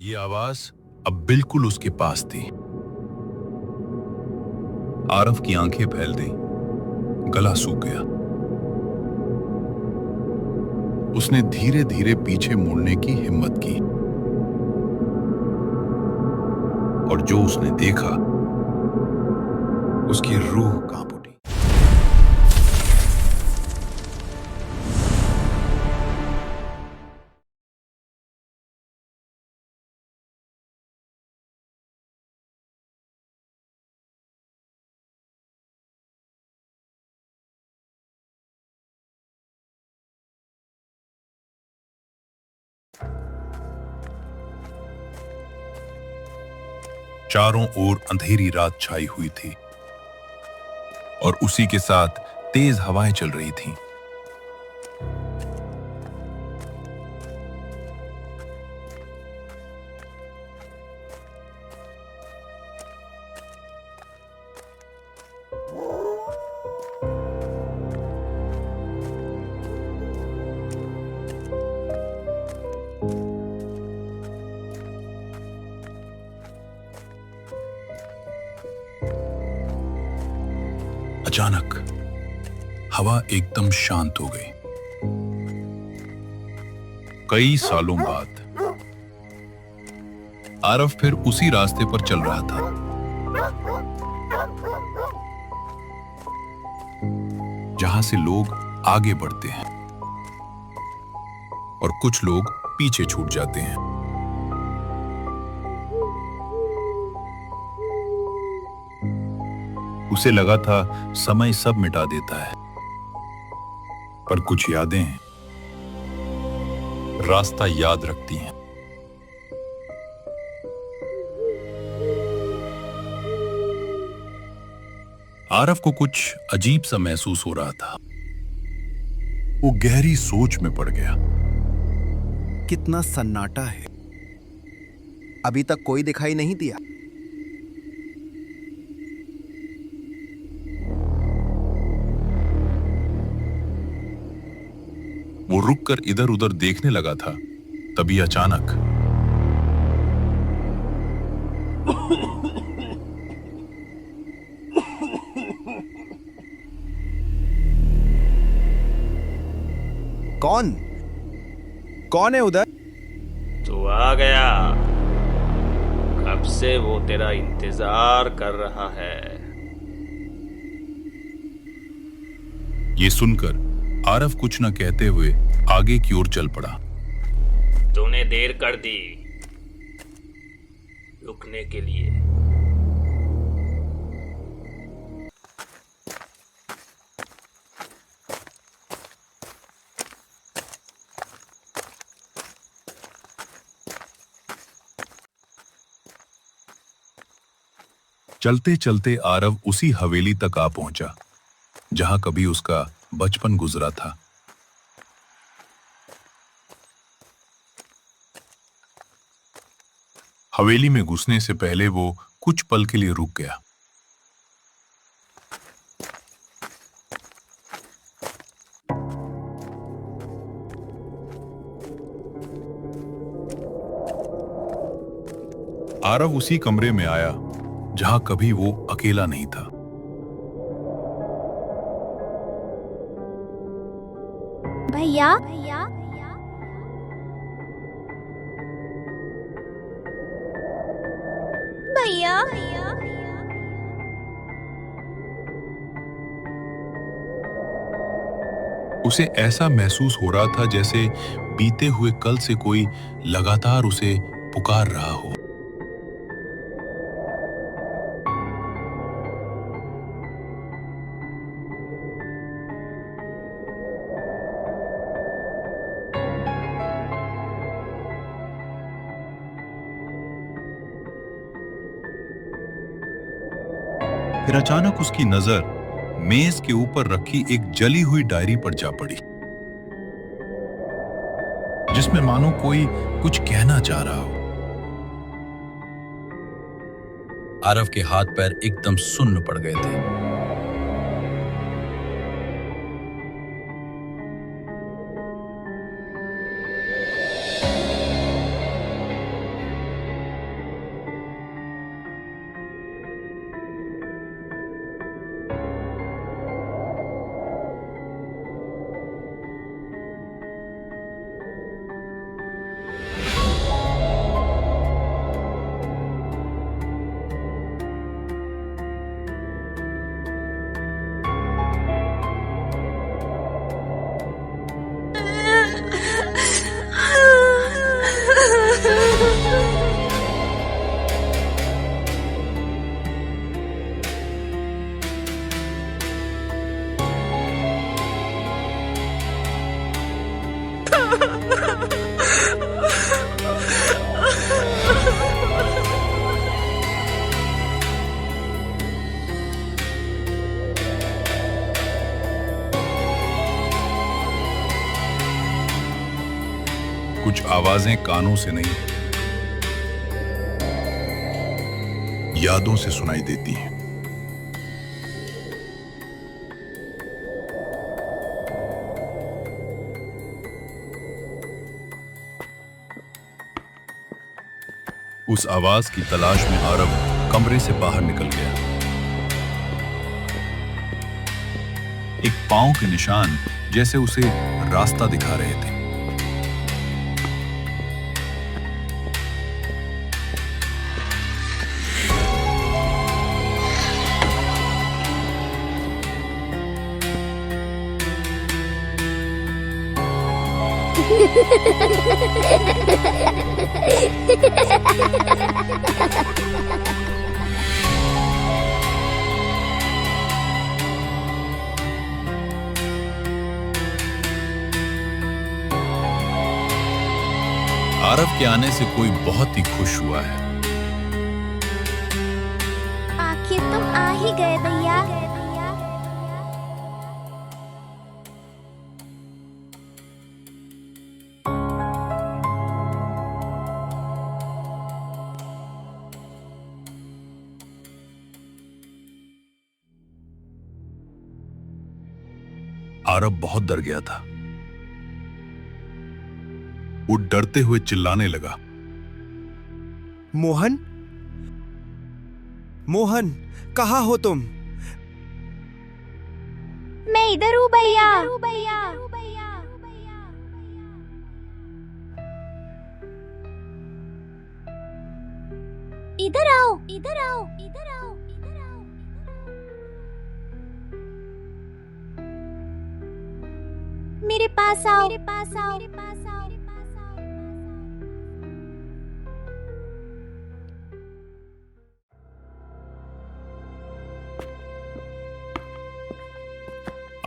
ये आवाज अब बिल्कुल उसके पास थी। आरव की आंखें फैल गईं, गला सूख गया। उसने धीरे धीरे पीछे मुड़ने की हिम्मत की और जो उसने देखा, उसकी रूह कांप उठी। चारों ओर अंधेरी रात छाई हुई थी और उसी के साथ तेज हवाएं चल रही थीं। अचानक हवा एकदम शांत हो गई। कई सालों बाद आरव फिर उसी रास्ते पर चल रहा था, जहां से लोग आगे बढ़ते हैं और कुछ लोग पीछे छूट जाते हैं। उसे लगा था समय सब मिटा देता है, पर कुछ यादें रास्ता याद रखती हैं। आरव को कुछ अजीब सा महसूस हो रहा था। वो गहरी सोच में पड़ गया। कितना सन्नाटा है, अभी तक कोई दिखाई नहीं दिया। वो रुककर इधर उधर देखने लगा था, तभी अचानक कौन कौन है उधर? तू आ गया। कब से वो तेरा इंतजार कर रहा है। ये सुनकर आरव कुछ न कहते हुए आगे की ओर चल पड़ा। तूने देर कर दी रुकने के लिए। चलते चलते आरव उसी हवेली तक आ पहुंचा, जहां कभी उसका बचपन गुजरा था। हवेली में घुसने से पहले वो कुछ पल के लिए रुक गया। आरव उसी कमरे में आया जहां कभी वो अकेला नहीं था। भैया भैया उसे ऐसा महसूस हो रहा था जैसे बीते हुए कल से कोई लगातार उसे पुकार रहा हो। फिर अचानक उसकी नजर मेज के ऊपर रखी एक जली हुई डायरी पर जा पड़ी, जिसमें मानो कोई कुछ कहना चाह रहा हो। आरव के हाथ पैर एकदम सुन्न पड़ गए थे। आवाजें कानों से नहीं, यादों से सुनाई देती हैं। उस आवाज की तलाश में आरव कमरे से बाहर निकल गया। एक पांव के निशान जैसे उसे रास्ता दिखा रहे थे। आरव के आने से कोई बहुत ही खुश हुआ है। आखिर तुम आ ही गए भैया। आरव बहुत डर गया था। वो डरते हुए चिल्लाने लगा, मोहन, मोहन, कहाँ हो तुम? मैं इधर हूँ भैया। इधर आओ, इधर आओ, इधर आओ, इधर आओ। मेरे पास आओ, मेरे पास आओ, मेरे पास आओ, मेरे पास आओ।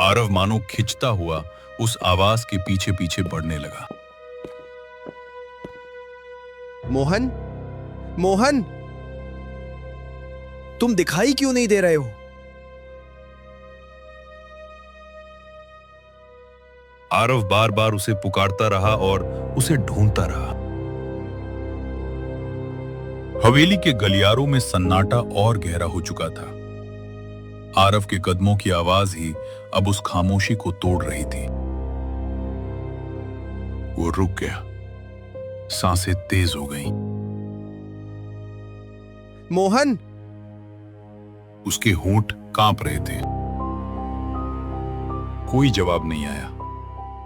आरव मानो खिंचता हुआ उस आवाज के पीछे पीछे बढ़ने लगा। मोहन, मोहन, तुम दिखाई क्यों नहीं दे रहे हो? आरव बार बार उसे पुकारता रहा और उसे ढूंढता रहा। हवेली के गलियारों में सन्नाटा और गहरा हो चुका था। आरव के कदमों की आवाज ही अब उस खामोशी को तोड़ रही थी। वो रुक गया, सांसें तेज हो गईं। मोहन, उसके होंठ कांप रहे थे। कोई जवाब नहीं आया,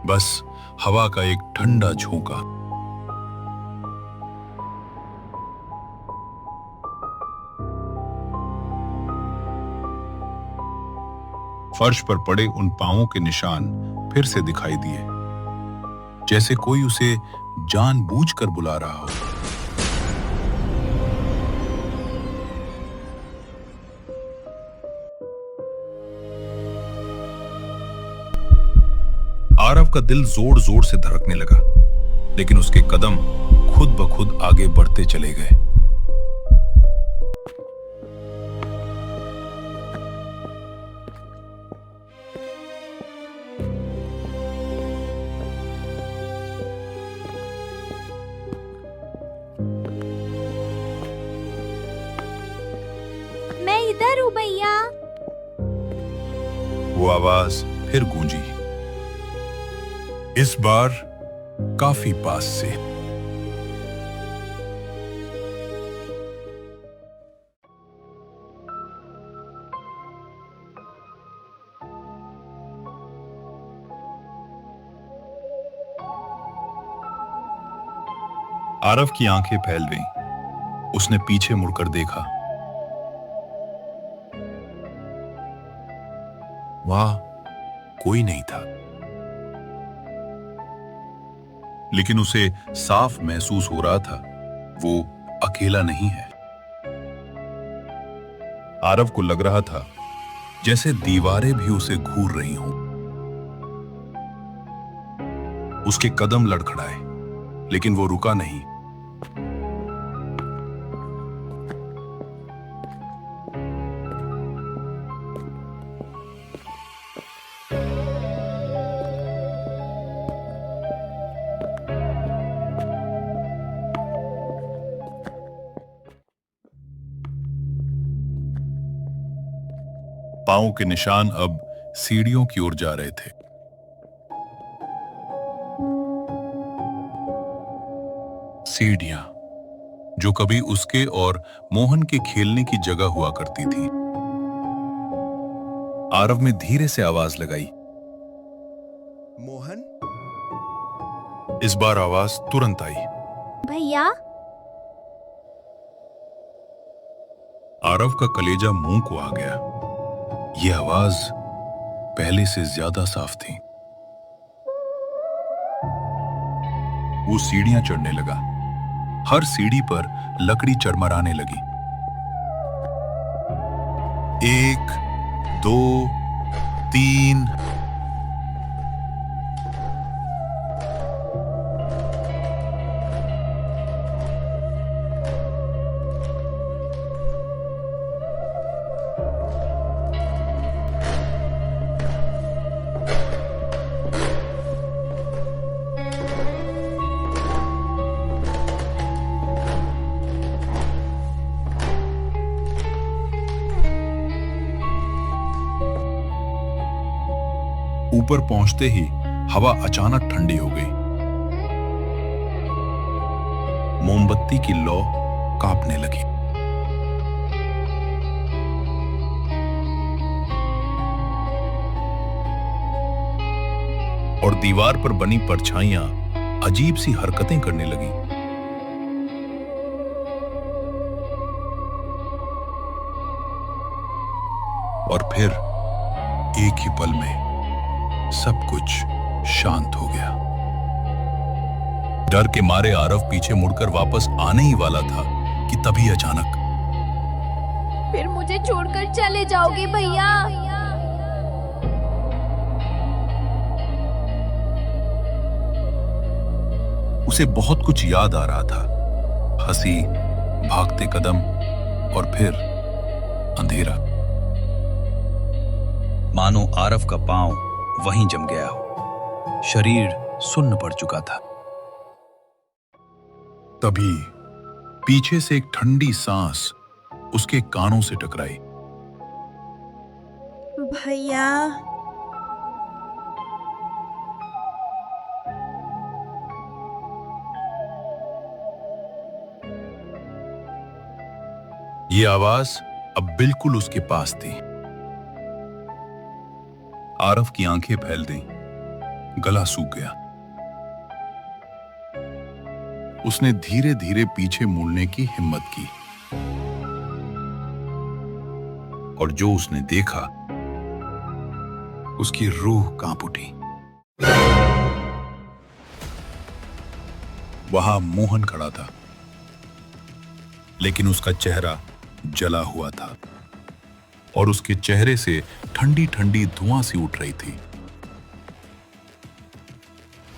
बस हवा का एक ठंडा झोंका। फर्श पर पड़े उन पांवों के निशान फिर से दिखाई दिए, जैसे कोई उसे जानबूझकर बुला रहा हो। आरव का दिल जोर जोर से धड़कने लगा, लेकिन उसके कदम खुद ब खुद आगे बढ़ते चले गए। मैं इधर हूँ भैया। वो आवाज फिर गूंजी, इस बार काफी पास से। आरव की आंखें फैल गईं। उसने पीछे मुड़कर देखा। वहां कोई नहीं था, लेकिन उसे साफ महसूस हो रहा था वो अकेला नहीं है। आरव को लग रहा था जैसे दीवारें भी उसे घूर रही हों। उसके कदम लड़खड़ाए, लेकिन वो रुका नहीं। पांव के निशान अब सीढ़ियों की ओर जा रहे थे। सीढ़ियां जो कभी उसके और मोहन के खेलने की जगह हुआ करती थी। आरव ने धीरे से आवाज लगाई। मोहन, इस बार आवाज तुरंत आई। भैया, आरव का कलेजा मुंह को आ गया। यह आवाज पहले से ज्यादा साफ थी। वो सीढ़ियां चढ़ने लगा। हर सीढ़ी पर लकड़ी चरमराने लगी। 1, 2, 3। ऊपर पहुंचते ही हवा अचानक ठंडी हो गई। मोमबत्ती की लौ कांपने लगी। और दीवार पर बनी परछाइयां अजीब सी हरकतें करने लगी। और फिर एक ही पल में सब कुछ शांत हो गया। डर के मारे आरव पीछे मुड़कर वापस आने ही वाला था कि तभी अचानक, फिर मुझे छोड़कर चले जाओगे भैया? उसे बहुत कुछ याद आ रहा था। हंसी, भागते कदम और फिर अंधेरा। मानो आरव का पांव वहीं जम गया हो। शरीर सुन्न पड़ चुका था। तभी पीछे से एक ठंडी सांस उसके कानों से टकराई। भैया, ये आवाज अब बिल्कुल उसके पास थी। आरव की आंखें फैल गईं, गला सूख गया। उसने धीरे धीरे पीछे मुड़ने की हिम्मत की। और जो उसने देखा, उसकी रूह कांप उठी। वहां मोहन खड़ा था, लेकिन उसका चेहरा जला हुआ था और उसके चेहरे से ठंडी ठंडी धुआं सी उठ रही थी।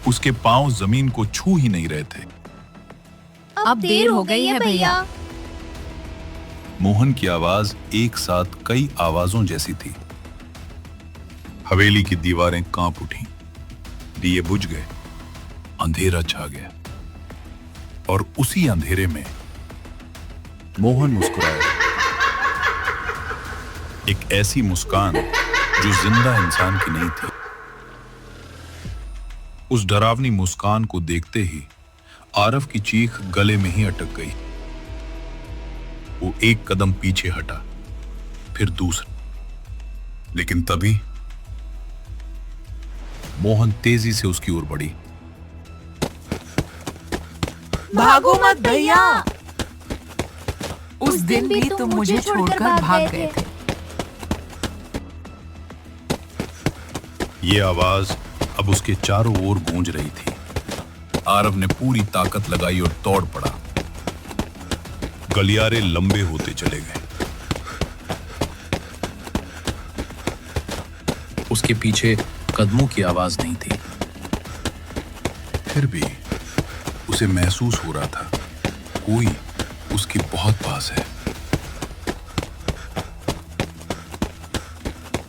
उसके पांव जमीन को छू ही नहीं रहे थे। अब देर हो गई है भैया। मोहन की आवाज एक साथ कई आवाजों जैसी थी। हवेली की दीवारें कांप उठी, दिए बुझ गए, अंधेरा छा गया। और उसी अंधेरे में मोहन मुस्कुराया। एक ऐसी मुस्कान जो जिंदा इंसान की नहीं थी। उस डरावनी मुस्कान को देखते ही आरव की चीख गले में ही अटक गई। वो एक कदम पीछे हटा, फिर दूसरा। लेकिन तभी मोहन तेजी से उसकी ओर बढ़ी। भागो मत भैया। उस दिन भी तुम मुझे छोड़कर भाग गए थे। ये आवाज अब उसके चारों ओर गूंज रही थी। आरव ने पूरी ताकत लगाई और दौड़ पड़ा। गलियारे लंबे होते चले गए। उसके पीछे कदमों की आवाज नहीं थी। फिर भी उसे महसूस हो रहा था कोई उसके बहुत पास है।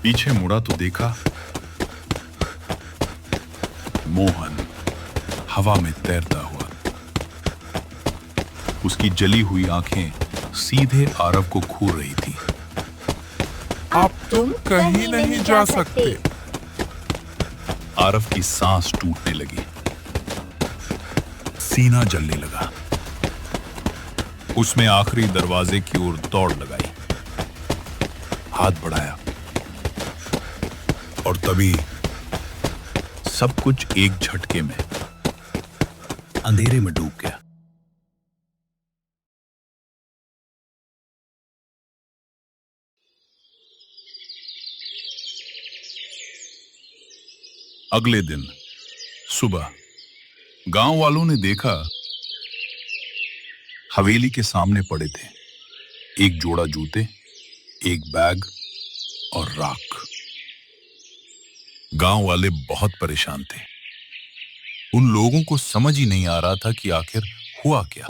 पीछे मुड़ा तो देखा मोहन हवा में तैरता हुआ। उसकी जली हुई आंखें सीधे आरव को घूर रही थी। अब तुम कहीं नहीं जा सकते। आरव की सांस टूटने लगी, सीना जलने लगा। उसने आखिरी दरवाजे की ओर दौड़ लगाई, हाथ बढ़ाया और तभी सब कुछ एक झटके में अंधेरे में डूब गया। अगले दिन सुबह गांव वालों ने देखा हवेली के सामने पड़े थे एक जोड़ा जूते, एक बैग और राख। गांव वाले बहुत परेशान थे। उन लोगों को समझ ही नहीं आ रहा था कि आखिर हुआ क्या।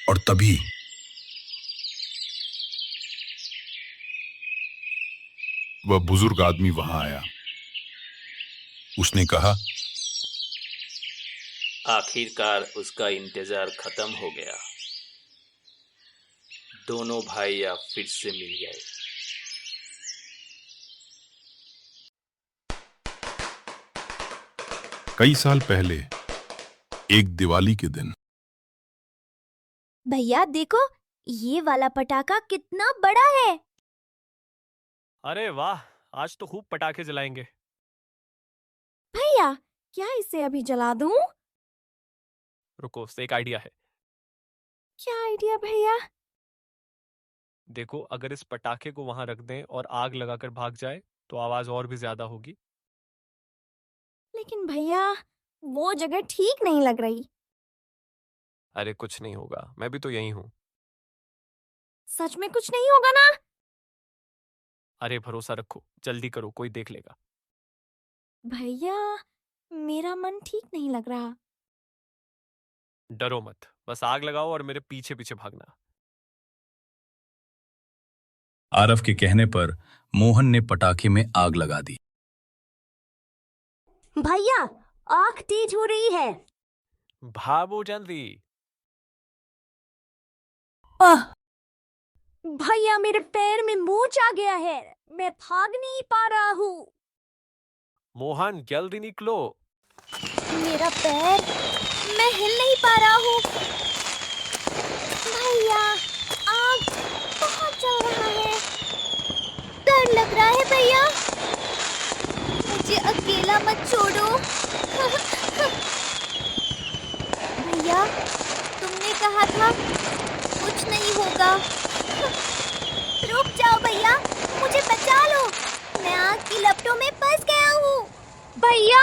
और तभी वह बुजुर्ग आदमी वहां आया। उसने कहा, आखिरकार उसका इंतजार खत्म हो गया। दोनों भाई अब फिर से मिल गए। कई साल पहले एक दिवाली के दिन भैया देखो, ये वाला पटाखा कितना बड़ा है। अरे वाह, आज तो खूब पटाखे जलाएंगे। भैया क्या इसे अभी जला दूं? रुको, एक आइडिया है। क्या आइडिया भैया? देखो, अगर इस पटाखे को वहां रख दें और आग लगाकर भाग जाए तो आवाज और भी ज्यादा होगी। लेकिन भैया वो जगह ठीक नहीं लग रही। अरे कुछ नहीं होगा, मैं भी तो यही हूं। सच में कुछ नहीं होगा ना? अरे भरोसा रखो, जल्दी करो, कोई देख लेगा। भैया मेरा मन ठीक नहीं लग रहा। डरो मत, बस आग लगाओ और मेरे पीछे पीछे भागना। आरव के कहने पर मोहन ने पटाखे में आग लगा दी। भैया आग तेज हो रही है। भागो जल्दी। भैया मेरे पैर में मोच आ गया है, मैं भाग नहीं पा रहा हूँ। मोहन जल्दी निकलो। मेरा पैर, मैं हिल नहीं पा रहा हूँ। भैया आग बहुत जल रहा है, डर लग रहा है। भैया मुझे अकेला मत छोड़ो। भैया तुमने कहा था कुछ नहीं होगा। रुक जाओ भैया, मुझे बचा लो, मैं आग की लपटों में फंस गया हूँ। भैया